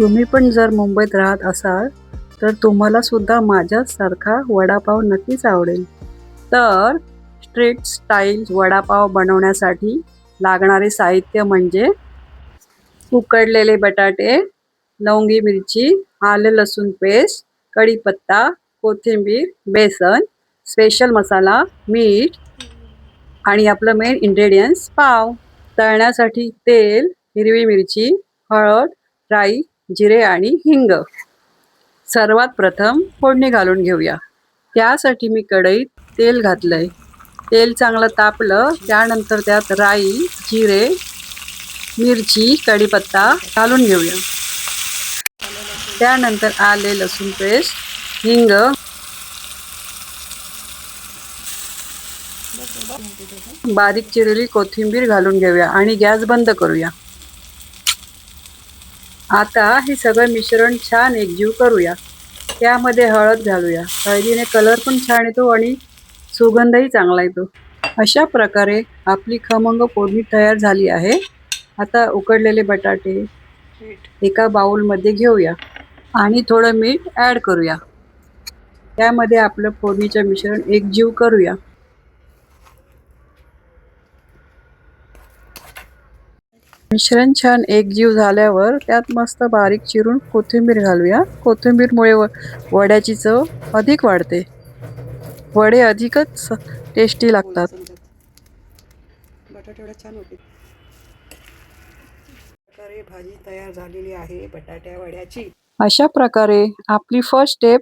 तुम्ही पण जर मुंबईत राहत असाल तर तुम्हाला सुद्धा माझ्यासारखा वडापाव नक्कीच आवडेल. तर स्ट्रीट स्टाईल वडापाव बनवण्यासाठी लागणारे साहित्य म्हणजे उकडलेले बटाटे, लवंगी मिरची, आलं लसूण पेस्ट, कढीपत्ता, कोथिंबीर, बेसन, स्पेशल मसाला, मीठ आणि आपलं मेन इंग्रेडियंट्स पाव. तळण्यासाठी तेल, हिरवी मिरची, हळद, राई, जिरे आणि हिंग. सर्वात प्रथम फोडणी घालून घेऊया. त्यासाठी मी कढईत तेल घातलंय. तेल चांगलं तापलं त्यानंतर त्यात राई, जिरे, मिरची, कढीपत्ता घालून घेऊया. त्यानंतर आले लसूण पेस्ट, हिंग, बारीक चिरलेली कोथिंबीर घालून घेऊया आणि गॅस बंद करूया. आता हे सगळं मिश्रण छान एकजीव करूया. त्यामध्ये हळद घालूया. हळदीने कलर पण छान येतो आणि सुगंधही चांगला येतो. अशा प्रकारे आपली खमंग फोडणी तयार झाली आहे. आता उकडलेले बटाटे एका बाउलमध्ये घेऊया आणि थोडं मीठ ॲड करूया. त्यामध्ये आपलं फोडणीचं मिश्रण एकजीव करूया. मिश्रण छान एकजीव झाल्यावर त्यात मस्त बारीक चिरून कोथिंबीर घालूया. कोथिंबीरमुळे वड्याची चव अधिक वाढते. वडे अधिकच टेस्टी लागतात. बटाटे वडे छान होते. प्रकारे भाजी तयार झालेली आहे बटाट्या वड्याची. अशा प्रकारे आपली फर्स्ट स्टेप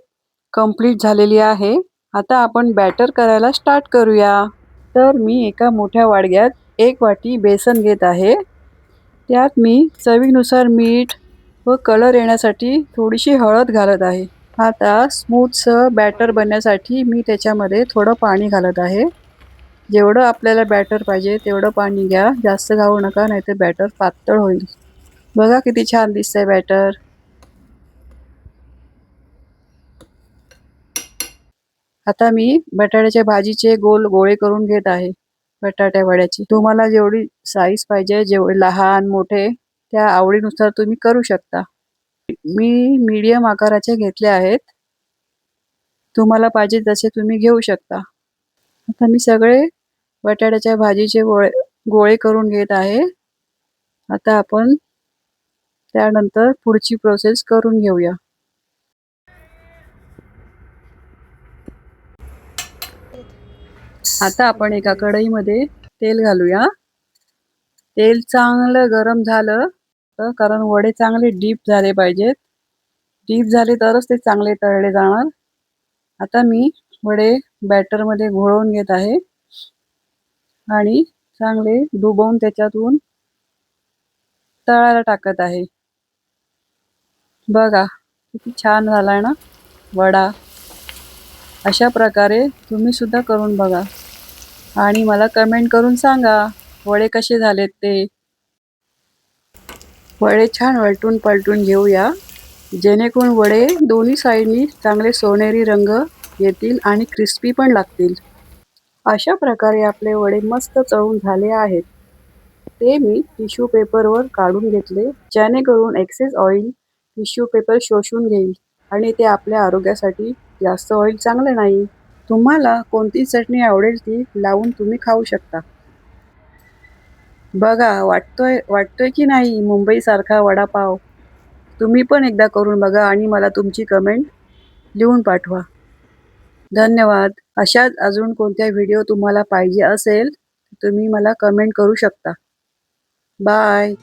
कंप्लीट झालेली आहे. आता आपण बॅटर करायला स्टार्ट करूया. तर मी एका मोठ्या वाडग्यात 1 वाटी बेसन घेत आहे. त्यात मी चवीनुसार मीठ व कलर येण्यासाठी थोडीशी हळद घालत आहे. आता स्मूथसं बॅटर बनण्यासाठी मी त्याच्यामध्ये थोडं पाणी घालत आहे. जेवढं आपल्याला बॅटर पाहिजे तेवढं पाणी घ्या. जास्त घालू नका, नाहीतर बॅटर पातळ होईल. बघा किती छान दिसतंय बॅटर. आता मी बटाट्याच्या भाजीचे गोल गोळे करून घेत आहे. बटाट्या वड्याची तुम्हाला जेवढी साईज पाहिजे, जेवढे लहान मोठे त्या आवडीनुसार तुम्ही करू शकता. मी मीडियम आकाराचे घेतले आहेत. तुम्हाला पाहिजे तसे तुम्ही घेऊ शकता. आता मी सगळे बटाट्याच्या भाजीचे गोळे करून घेत आहे. आता आपण त्यानंतर पुढची प्रोसेस करून घेऊया. आता आपण एका कढईमध्ये तेल घालूया. तेल चांगलं गरम झालं तर कारण वडे चांगले डीप झाले पाहिजेत. डीप झाले तरच ते चांगले तळले जाणार. आता मी वडे बॅटरमध्ये घोळवून घेत आहे आणि चांगले डुबवून त्याच्यातून तळायला टाकत आहे. बघा किती छान झालाय ना वडा. अशा प्रकारे तुम्ही सुद्धा करून बघा आणि मला कमेंट करून सांगा वडे कसे झालेत ते. वडे छान वलटून पलटून घेऊया जेणेकरून वडे दोन्ही साईडनी चांगले सोनेरी रंग येतील आणि क्रिस्पी पण लागतील. अशा प्रकारे आपले वडे मस्त तळून झाले आहेत. ते मी टिश्यू पेपरवर काढून घेतले जेणेकरून एक्सेस ऑइल टिश्यू पेपर शोषून घेईल आणि ते आपल्या आरोग्यासाठी जास्त ऑइल चांगले नाही. तुम्हाला कोणती चटणी आवडेल ती लावून तुम्ही खाऊ शकता. बघा वाटतोय की नाही मुंबईसारखा वडापाव. तुम्ही पण एकदा करून बघा आणि मला तुमची कमेंट लिहून पाठवा. धन्यवाद. अशाच अजून कोणत्या व्हिडिओ तुम्हाला पाहिजे असेल तुम्ही मला कमेंट करू शकता. बाय.